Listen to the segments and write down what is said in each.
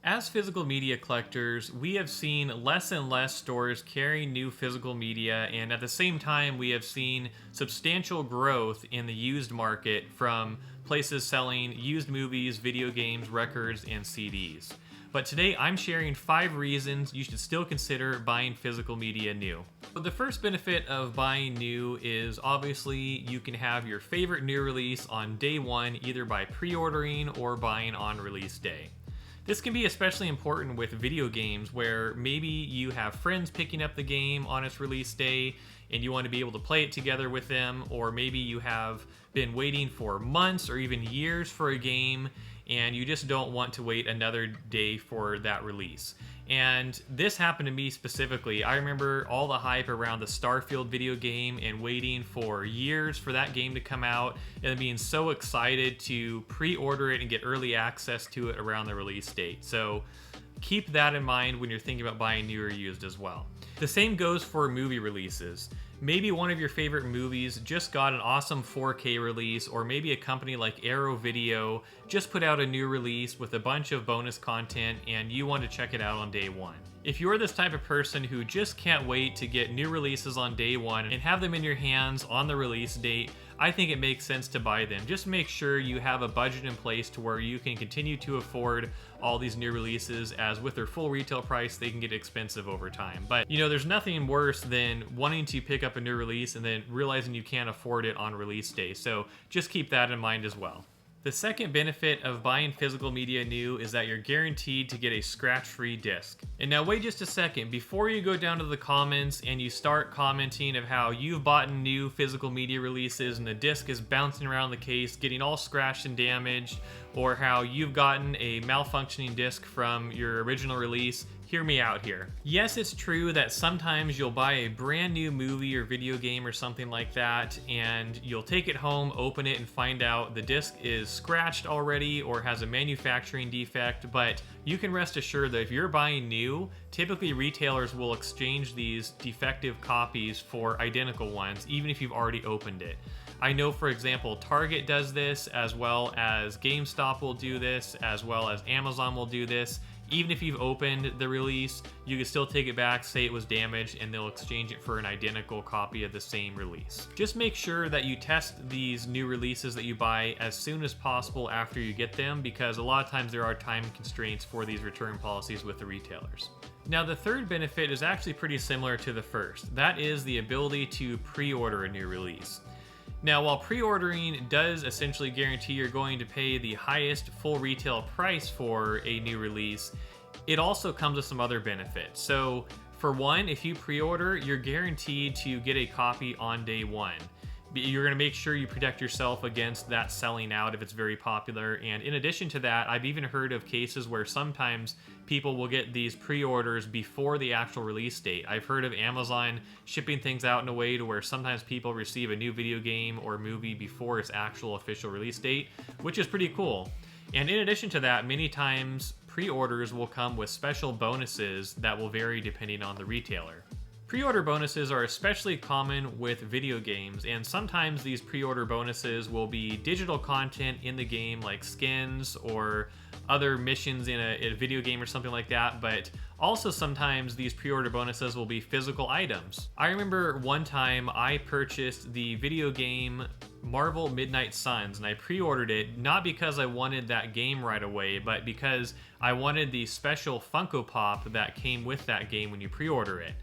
As physical media collectors, we have seen less and less stores carry new physical media, and at the same time, we have seen substantial growth in the used market from places selling used movies, video games, records, and CDs. But today, I'm sharing 5 reasons you should still consider buying physical media new. The first benefit of buying new is obviously you can have your favorite new release on day one, either by pre ordering or buying on release day. This can be especially important with video games where maybe you have friends picking up the game on its release day and you want to be able to play it together with them, or maybe you have been waiting for months or even years for a game and you just don't want to wait another day for that release. And this happened to me specifically. I remember all the hype around the Starfield video game and waiting for years for that game to come out and being so excited to pre-order it and get early access to it around the release date. So keep that in mind when you're thinking about buying new or used as well. The same goes for movie releases. Maybe one of your favorite movies just got an awesome 4K release, or maybe a company like Arrow Video just put out a new release with a bunch of bonus content and you want to check it out on day one. If you're this type of person who just can't wait to get new releases on day one and have them in your hands on the release date, I think it makes sense to buy them. Just make sure you have a budget in place to where you can continue to afford all these new releases, as with their full retail price, they can get expensive over time. But there's nothing worse than wanting to pick up a new release and then realizing you can't afford it on release day. So just keep that in mind as well. The second benefit of buying physical media new is that you're guaranteed to get a scratch-free disc. And now wait just a second, before you go down to the comments and you start commenting of how you've bought new physical media releases and the disc is bouncing around the case, getting all scratched and damaged, or how you've gotten a malfunctioning disc from your original release, hear me out here. Yes, it's true that sometimes you'll buy a brand new movie or video game or something like that, and you'll take it home, open it, and find out the disc is scratched already or has a manufacturing defect. But you can rest assured that if you're buying new, typically retailers will exchange these defective copies for identical ones, even if you've already opened it. I know, for example, Target does this, as well as GameStop will do this, as well as Amazon will do this. Even if you've opened the release, you can still take it back, say it was damaged, and they'll exchange it for an identical copy of the same release. Just make sure that you test these new releases that you buy as soon as possible after you get them, because a lot of times there are time constraints for these return policies with the retailers. Now, the third benefit is actually pretty similar to the first. That is the ability to pre-order a new release. Now, while pre-ordering does essentially guarantee you're going to pay the highest full retail price for a new release, it also comes with some other benefits. So, for one, if you pre-order, you're guaranteed to get a copy on day one. You're going to make sure you protect yourself against that selling out if it's very popular. And in addition to that, I've even heard of cases where sometimes people will get these pre-orders before the actual release date. I've heard of Amazon shipping things out in a way to where sometimes people receive a new video game or movie before its actual official release date, which is pretty cool. And in addition to that, many times pre-orders will come with special bonuses that will vary depending on the retailer. Pre-order bonuses are especially common with video games, and sometimes these pre-order bonuses will be digital content in the game, like skins or other missions in a video game or something like that, but also sometimes these pre-order bonuses will be physical items. I remember one time I purchased the video game Marvel Midnight Suns, and I pre-ordered it not because I wanted that game right away, but because I wanted the special Funko Pop that came with that game when you pre-order it.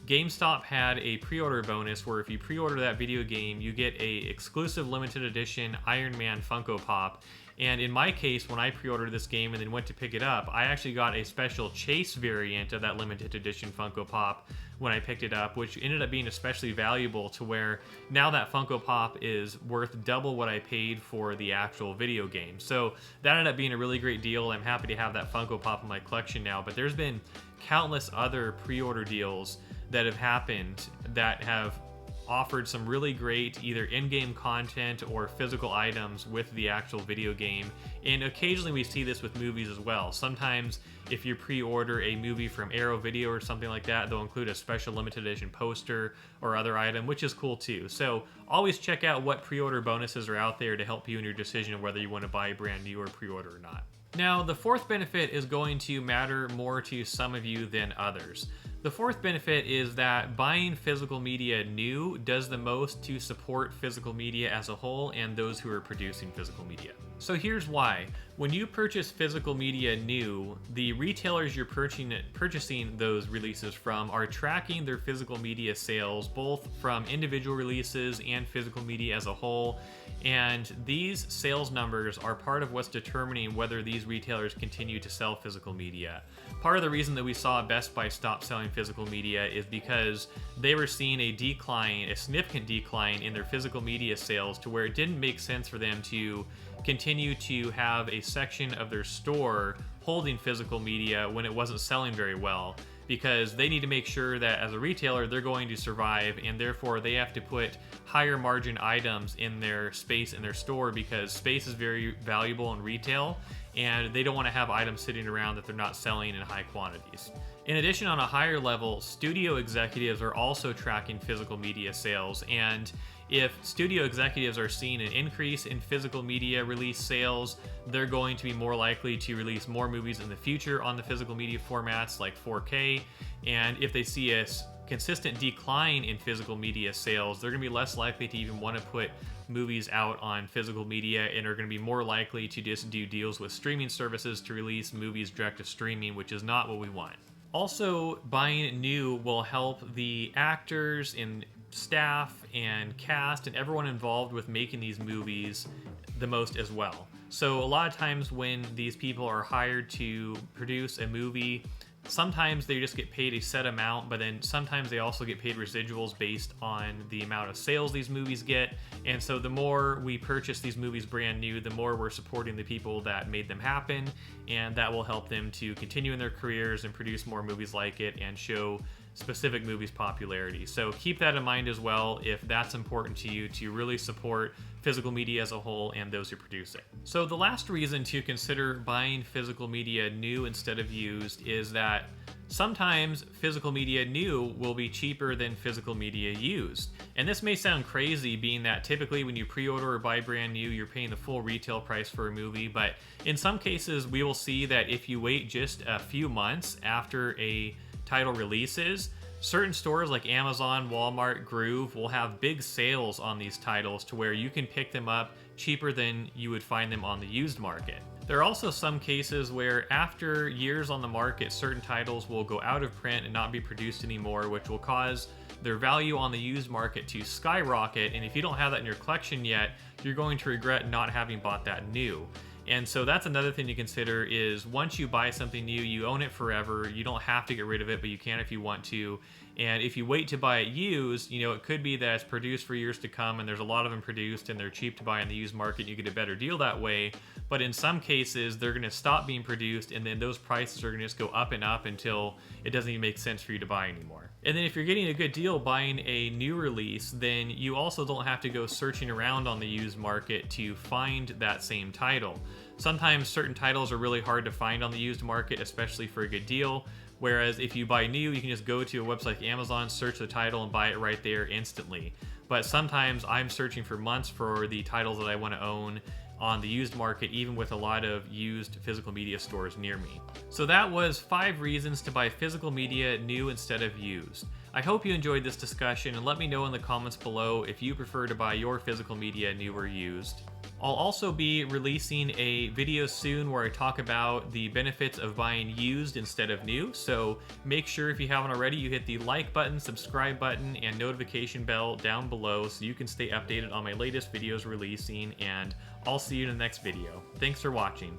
GameStop had a pre-order bonus where if you pre-order that video game, you get a exclusive limited edition Iron Man Funko Pop. And in my case, when I pre-ordered this game and then went to pick it up, I actually got a special Chase variant of that limited edition Funko Pop when I picked it up, which ended up being especially valuable to where now that Funko Pop is worth double what I paid for the actual video game. So that ended up being a really great deal. I'm happy to have that Funko Pop in my collection now, but there's been countless other pre-order deals that have happened that have offered some really great either in-game content or physical items with the actual video game. And occasionally we see this with movies as well. Sometimes if you pre-order a movie from Arrow Video or something like that, they'll include a special limited edition poster or other item, which is cool too. So always check out what pre-order bonuses are out there to help you in your decision of whether you want to buy brand new or pre-order or not. Now, the fourth benefit is going to matter more to some of you than others. The fourth benefit is that buying physical media new does the most to support physical media as a whole and those who are producing physical media. So here's why. When you purchase physical media new, the retailers you're purchasing those releases from are tracking their physical media sales, both from individual releases and physical media as a whole. And these sales numbers are part of what's determining whether these retailers continue to sell physical media. Part of the reason that we saw Best Buy stop selling physical media is because they were seeing a decline, a significant decline in their physical media sales, to where it didn't make sense for them to continue to have a section of their store holding physical media when it wasn't selling very well, because they need to make sure that as a retailer they're going to survive, and therefore they have to put higher margin items in their space in their store, because space is very valuable in retail and they don't want to have items sitting around that they're not selling in high quantities. In addition, on a higher level, studio executives are also tracking physical media sales, and if studio executives are seeing an increase in physical media release sales, they're going to be more likely to release more movies in the future on the physical media formats like 4K. And if they see a consistent decline in physical media sales, they're going to be less likely to even want to put movies out on physical media, and are going to be more likely to just do deals with streaming services to release movies direct to streaming, which is not what we want. Also, buying new will help the actors and staff and cast and everyone involved with making these movies the most as well. So a lot of times when these people are hired to produce a movie, sometimes they just get paid a set amount, but then sometimes they also get paid residuals based on the amount of sales these movies get. And so the more we purchase these movies brand new, the more we're supporting the people that made them happen, and that will help them to continue in their careers and produce more movies like it and show specific movies' popularity. So keep that in mind as well if that's important to you, to really support physical media as a whole and those who produce it. So the last reason to consider buying physical media new instead of used is that sometimes physical media new will be cheaper than physical media used. And this may sound crazy, being that typically when you pre-order or buy brand new, you're paying the full retail price for a movie. But in some cases, we will see that if you wait just a few months after a title releases, certain stores like Amazon, Walmart, Groove will have big sales on these titles to where you can pick them up cheaper than you would find them on the used market. There are also some cases where after years on the market, certain titles will go out of print and not be produced anymore, which will cause their value on the used market to skyrocket. And if you don't have that in your collection yet, you're going to regret not having bought that new. And so that's another thing to consider, is once you buy something new, you own it forever. You don't have to get rid of it, but you can if you want to. And if you wait to buy it used, you know, it could be that it's produced for years to come and there's a lot of them produced and they're cheap to buy in the used market and you get a better deal that way. But in some cases, they're going to stop being produced, and then those prices are going to just go up and up until it doesn't even make sense for you to buy anymore. And then if you're getting a good deal buying a new release, then you also don't have to go searching around on the used market to find that same title. Sometimes certain titles are really hard to find on the used market, especially for a good deal. Whereas if you buy new, you can just go to a website like Amazon, search the title, and buy it right there instantly. But sometimes I'm searching for months for the titles that I want to own on the used market, even with a lot of used physical media stores near me. So that was 5 reasons to buy physical media new instead of used. I hope you enjoyed this discussion, and let me know in the comments below if you prefer to buy your physical media new or used. I'll also be releasing a video soon where I talk about the benefits of buying used instead of new, so make sure if you haven't already, you hit the like button, subscribe button, and notification bell down below so you can stay updated on my latest videos releasing, and I'll see you in the next video. Thanks for watching.